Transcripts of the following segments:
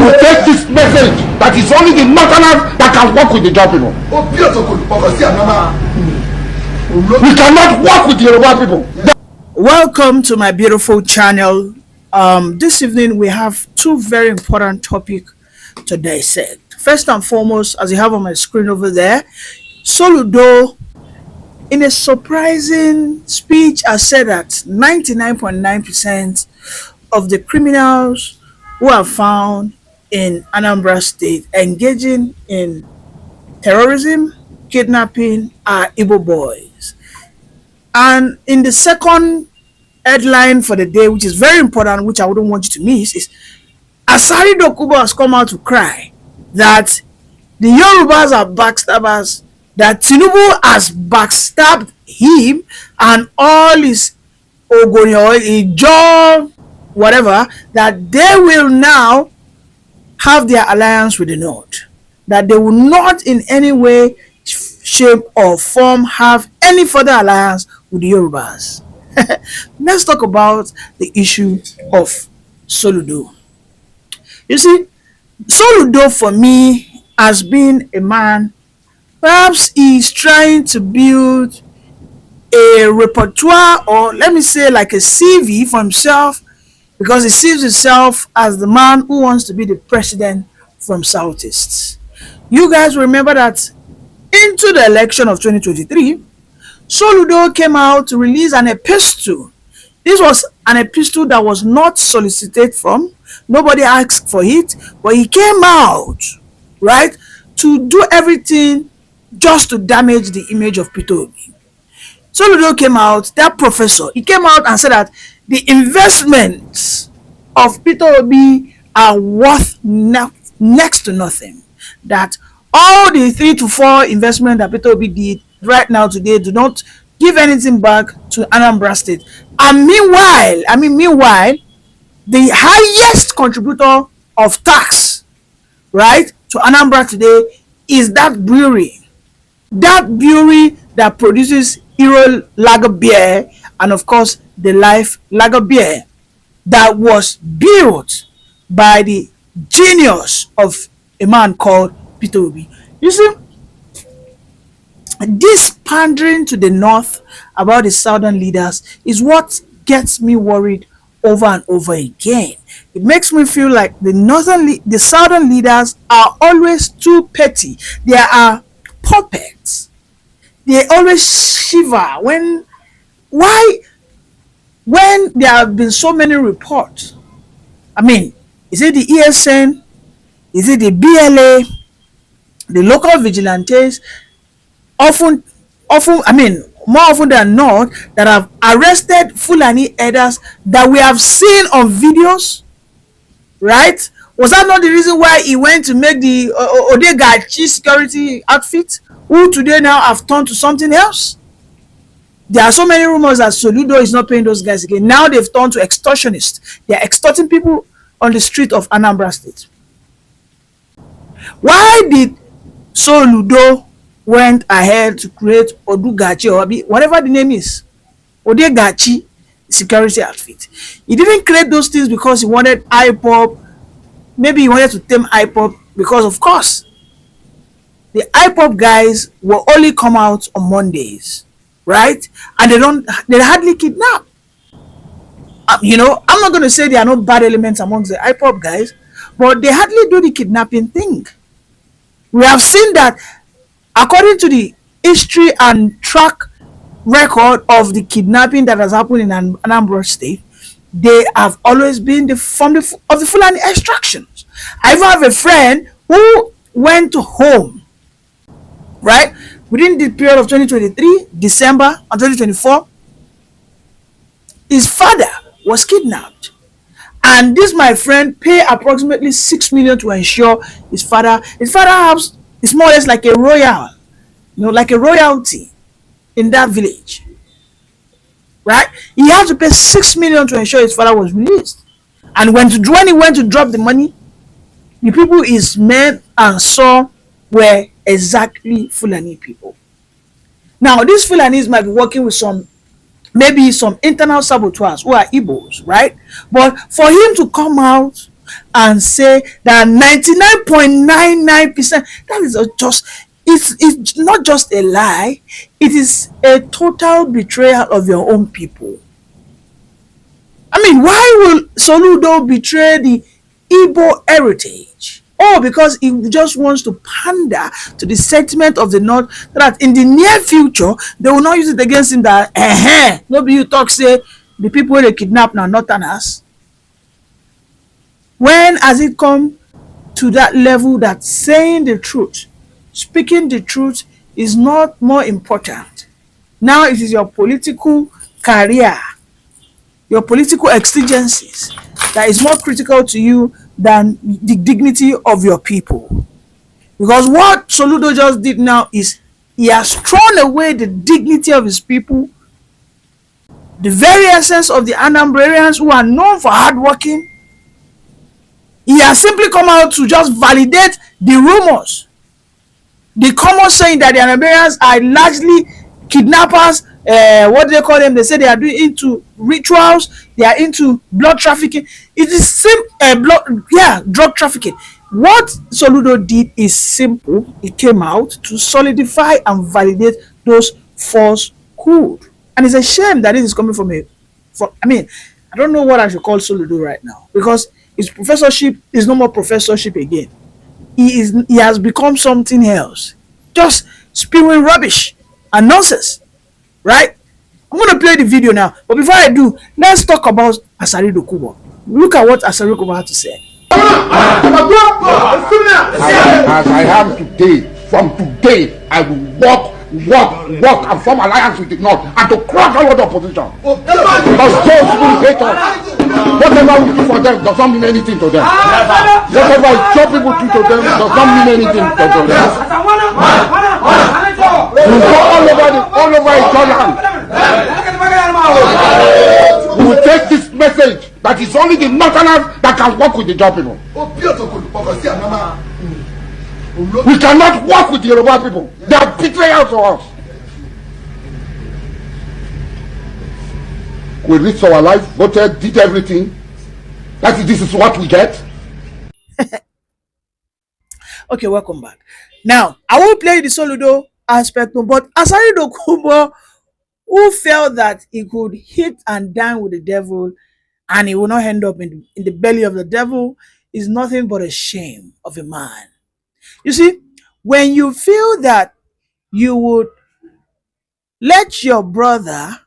will take this message that it's only the northerners that can work with the Jaw people. We cannot work with the Yoruba people. Welcome to my beautiful channel. This evening we have two very important topics to dissect. First and foremost, as you have on my screen over there, Soludo, in a surprising speech, has said that 99.9% of the criminals who are found in Anambra State engaging in terrorism, kidnapping are Igbo boys. And in the second headline for the day, which is very important, which I wouldn't want you to miss, is Asari Dokubo has come out to cry that the Yorubas are backstabbers, that Tinubu has backstabbed him and all his Ogonyo, Ijo, whatever, that they will now have their alliance with the North, that they will not in any way, shape or form have any further alliance with the Yorubas. Let's talk about the issue of Soludo. You see, Soludo for me has been a man, perhaps he's trying to build a repertoire, or let me say like a CV for himself, because he sees himself as the man who wants to be the president from Southeast. You guys remember that into the election of 2023, Soludo came out to release an epistle. This was an epistle that was not solicited from. Nobody asked for it, but he came out, right, to do everything just to damage the image of Peter Obi. Soludo came out, that professor, he came out and said that the investments of Peter Obi are worth next to nothing. That all the 3 to 4 investments that Peter Obi did right now today do not give anything back to Anambra State. And meanwhile, the highest contributor of tax, right, to Anambra today is that brewery. That brewery that produces Hero Lager beer and of course the Life Lager beer, that was built by the genius of a man called Peter Obi. You see, this pandering to the North about the Southern leaders is what gets me worried over and over again. It makes me feel like the Southern leaders are always too petty. They are puppets. They always shiver when there have been so many reports. I mean, is it the ESN? Is it the BLA? The local vigilantes? More often than not, that have arrested Fulani elders that we have seen on videos, right? Was that not the reason why he went to make the Odegachi security outfit, who today now have turned to something else? There are so many rumors that Soludo is not paying those guys again. Now they've turned to extortionists. They are extorting people on the street of Anambra State. Why did Soludo went ahead to create Odugachi or whatever the name is, Odegachi security outfit? He didn't create those things because he wanted IPOP. Maybe he wanted to tame IPOP because, of course, the IPOP guys will only come out on Mondays, right? And they hardly kidnap. I'm not going to say there are no bad elements amongst the IPOP guys, but they hardly do the kidnapping thing. We have seen that according to the history and track record of the kidnapping that has happened in Anambra State, they have always been of the Fulani extractions. I even have a friend who went home, right, within the period of 2023, December and 2024. His father was kidnapped. And this, my friend, paid approximately 6 million to ensure his father has, is more or less like a royal, like a royalty in that village, right? He had to pay 6 million to ensure his father was released. And when he went to drop the money, the people his men and saw were exactly Fulani people. Now, these Fulani's might be working with maybe some internal saboteurs who are Igbos, right? But for him to come out and say that 99.99%, that is just, it's not just a lie, it is a total betrayal of your own people. I mean, why will Soludo betray the Igbo heritage? Oh, because he just wants to pander to the sentiment of the North, that in the near future they will not use it against him. That nobody you talk say the people they kidnap now Northerners. When has it come to that level that saying the truth, speaking the truth is not more important? Now it is your political career, your political exigencies that is more critical to you than the dignity of your people. Because what Soludo just did now is he has thrown away the dignity of his people, the very essence of the Anambrarians who are known for hard working. He has simply come out to just validate the rumors, the common saying that the Anambarians are largely kidnappers. What do they call them? They say they are doing into rituals. They are into blood trafficking. It is drug trafficking. What Soludo did is simple. It came out to solidify and validate those falsehood. And it's a shame that this is coming from I mean, I don't know what I should call Soludo right now, because his professorship is no more professorship again. He has become something else, just spewing rubbish and nonsense, right? I'm going to play the video now, but before I do, let's talk about Asari Dokubo. Look at what Asari Dokubo had to say. As I am today, from today, I will work and form alliance with the North and to crush all of the opposition. Because those who hate us, whatever we do for them does not mean anything to them. Whatever job people do to them does not mean anything to them. We go all over Jordan. We will take this message that it's only the Northerners that can work with the job people. We cannot work with the Yoruba people. They are betrayals to us. We risked our life, voted, did everything. This is what we get. Okay, welcome back. Now, I will play the Soludo aspect, but Asari Dokubo, who felt that he could hit and dine with the devil and he will not end up in the belly of the devil, is nothing but a shame of a man. You see, when you feel that you would let your brother,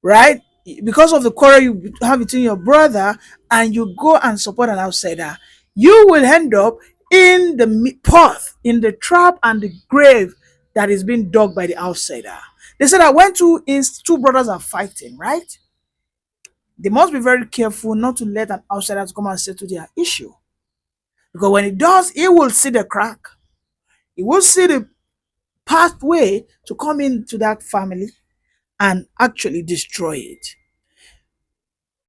right, because of the quarrel you have between your brother, and you go and support an outsider, you will end up in the path, in the trap and the grave that is being dug by the outsider. They said that when two brothers are fighting, right, they must be very careful not to let an outsider come and settle their issue. Because when he does, he will see the crack. He will see the pathway to come into that family and actually destroy it.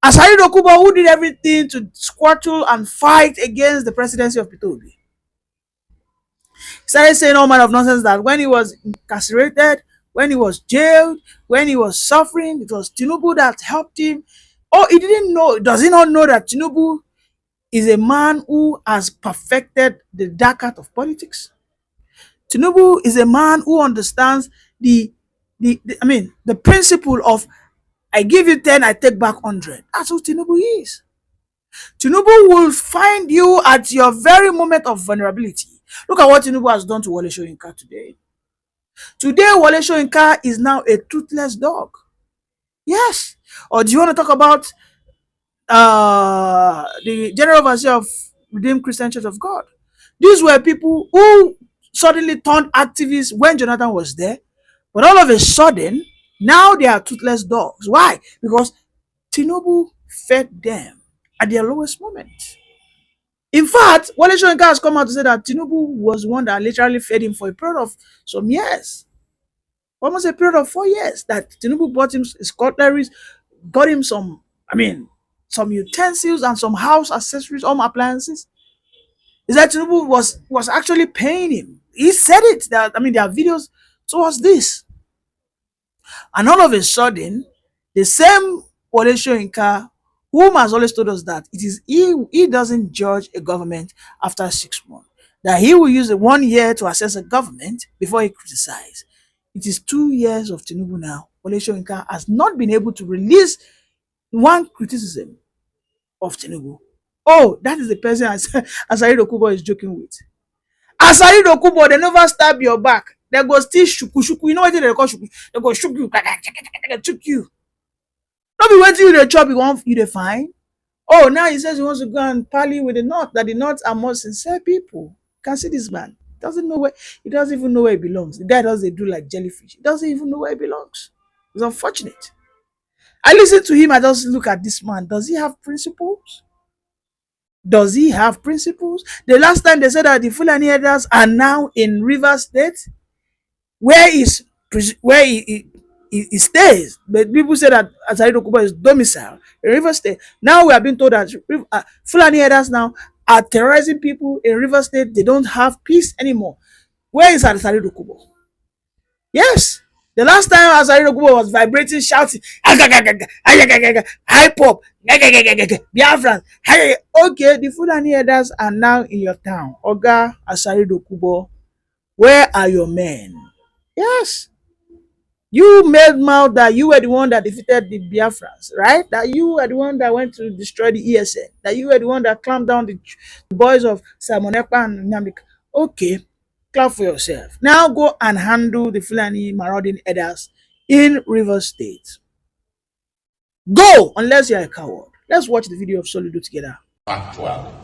Asari Dokubo, who did everything to squattle and fight against the presidency of Pitobi, started saying all manner of nonsense that when he was incarcerated, when he was jailed, when he was suffering, it was Tinubu that helped him. Oh, he didn't know, does he not know that Tinubu is a man who has perfected the dark art of politics? Tinubu is a man who understands the principle of I give you 10, I take back 100. That's who Tinubu is. Tinubu will find you at your very moment of vulnerability. Look at what Tinubu has done to Wole Soyinka today. Today, Wole Soyinka is now a toothless dog. Yes. Or do you want to talk about the General Overseer of Redeemed Christian Church of God? These were people who suddenly turned activists when Jonathan was there, but all of a sudden, now they are toothless dogs. Why? Because Tinubu fed them at their lowest moment. In fact, Wole Soyinka has come out to say that Tinubu was one that literally fed him for a period of some years. Almost a period of 4 years, that Tinubu bought him his cutleries, got him some utensils and some house accessories, home appliances. Is that Tinubu was actually paying him. He said it. There are videos towards this. And all of a sudden, the same Wole Soyinka whom has always told us that it is he doesn't judge a government after 6 months. That he will use the 1 year to assess a government before he criticizes. It is 2 years of Tinubu now. Wole Soyinka has not been able to release one criticism of Tinubu. Oh, that is the person Asari Dokubo is joking with. Asari Dokubo, they never stab your back. They go still shuku. You know what they call shuku? They go shook you. Choke you. Not be waiting you the chop, you want you the fine. Oh, now he says he wants to go and parley with the North, that the North are more sincere people. You can see this man. He doesn't even know where he belongs. The guy doesn't do like jellyfish. He doesn't even know where he belongs. It's unfortunate. I listen to him, I just look at this man. Does he have principles? Does he have principles? The last time they said that the Fulani herders are now in Rivers State, where he stays. But people say that Asari Dokubo is domicile in Rivers State. Now we are being told that Fulani herders now are terrorizing people in Rivers State. They don't have peace anymore. Where is Asari Dokubo? Yes. The last time Asari Dokubo was vibrating, shouting, high pop, Biafran. Okay, the Fulani herders are now in your town. Oga Asari Dokubo, where are your men? Yes. You made mouth that you were the one that defeated the Biafrans, right? That you were the one that went to destroy the ESN. That you were the one that clamped down the boys of Simon Ekpa and Namik. Okay. Clap for yourself. Now go and handle the Fulani marauding herders in Rivers State. Go, unless you're a coward. Let's watch the video of Soludo together. Factual.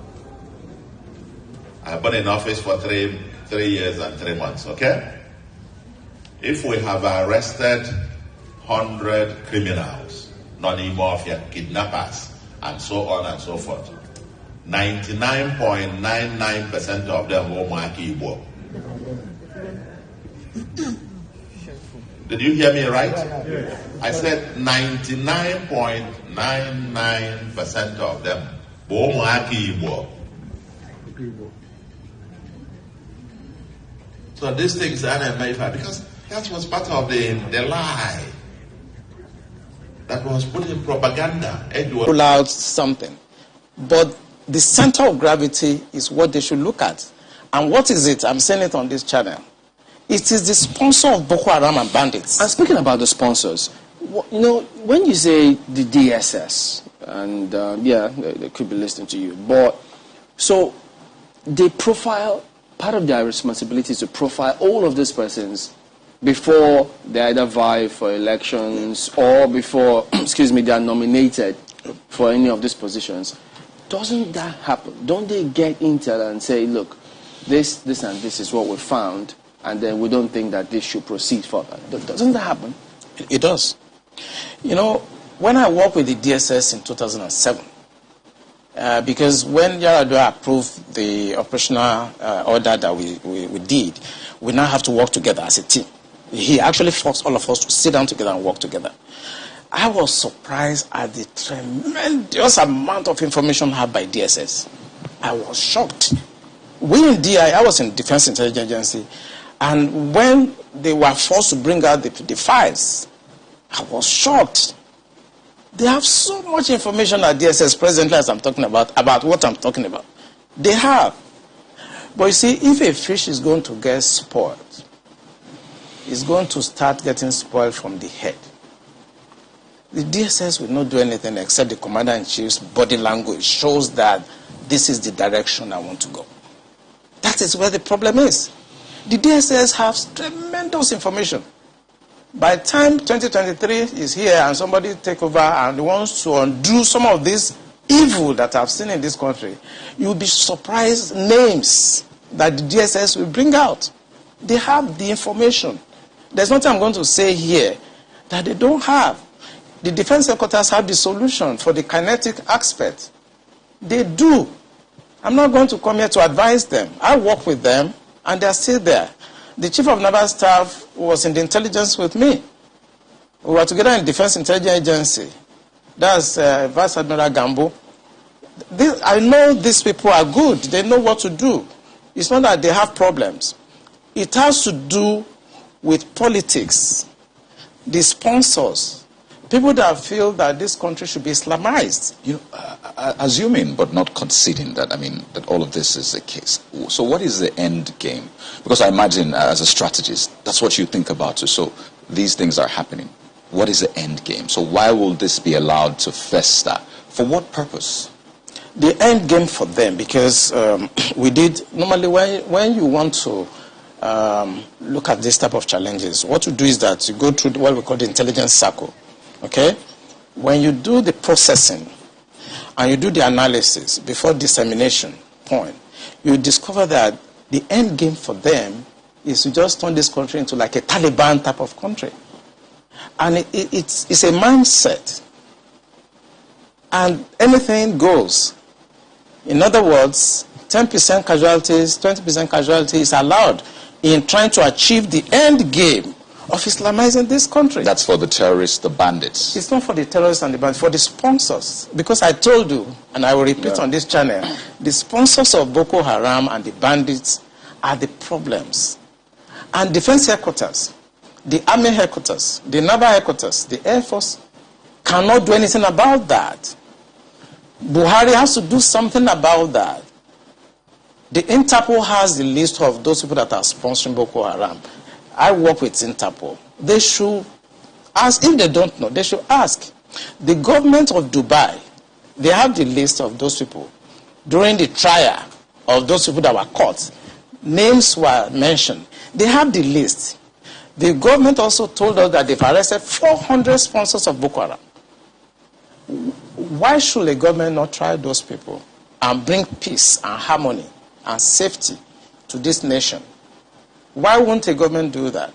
I've been in office for three years and 3 months, okay? If we have arrested 100 criminals, non-mafia kidnappers, and so on and so forth, 99.99% of them will mark Igbo. Did you hear me right? Yes. I said 99.99% of them will mark Igbo. So these things are unmerited because that was part of the lie that was put in propaganda. Rule out something, but the center of gravity is what they should look at. And what is it? I'm saying it on this channel. It is the sponsor of Boko Haram and bandits. And speaking about the sponsors, you know, when you say the DSS, and yeah, they could be listening to you, but so they profile, part of their responsibility is to profile all of these persons before they either vie for elections or before, excuse me, they are nominated for any of these positions. Doesn't that happen? Don't they get intel and say, look, this and this is what we found, and then we don't think that this should proceed further? Doesn't that happen? It does. You know, when I worked with the DSS in 2007, because when Yaradua approved the operational order that we did, we now have to work together as a team. He actually forced all of us to sit down together and work together. I was surprised at the tremendous amount of information had by DSS. I was shocked. We in DI, I was in Defense Intelligence Agency, and when they were forced to bring out the files, I was shocked. They have so much information at DSS presently as I'm talking about what I'm talking about. They have. But you see, if a fish is going to get spoiled, it's going to start getting spoiled from the head. The DSS will not do anything except the Commander-in-Chief's body language shows that this is the direction I want to go. That is where the problem is. The DSS has tremendous information. By the time 2023 is here and somebody take over and wants to undo some of this evil that I've seen in this country, you'll be surprised names that the DSS will bring out. They have the information. There's nothing I'm going to say here that they don't have. The defense headquarters have the solution for the kinetic aspect. They do. I'm not going to come here to advise them. I work with them, and they're still there. The Chief of Naval Staff was in the intelligence with me. We were together in Defense Intelligence Agency. That's Vice Admiral Gambo. I know these people are good. They know what to do. It's not that they have problems. It has to do with politics, the sponsors. people that feel that this country should be Islamized. You know, assuming but not conceding that, I mean, that all of this is the case. So what is the end game? Because I imagine as a strategist, that's what you think about. So these things are happening. What is the end game? So why will this be allowed to fester? For what purpose? The end game for them, because we did, normally when you want to look at this type of challenges, what you do is that you go through what we call the intelligence circle. Okay? When you do the processing and you do the analysis before dissemination point, you discover that the end game for them is to just turn this country into like a Taliban type of country. And it's a mindset. And anything goes. In other words, 10% casualties, 20% casualties is allowed in trying to achieve the end game of Islamizing this country. That's for the terrorists, the bandits. It's not for the terrorists and the bandits, for the sponsors. Because I told you, and I will repeat on this channel, the sponsors of Boko Haram and the bandits are the problems. And defense headquarters, the army headquarters, the naval headquarters, the air force cannot do anything about that. Buhari has to do something about that. The Interpol has the list of those people that are sponsoring Boko Haram. I work with Interpol. They should ask, if they don't know, they should ask. The government of Dubai, they have the list of those people. During the trial of those people that were caught, names were mentioned. They have the list. The government also told us that they've arrested 400 sponsors of Boko Haram. Why should a government not try those people and bring peace and harmony and safety to this nation? Why won't a government do that?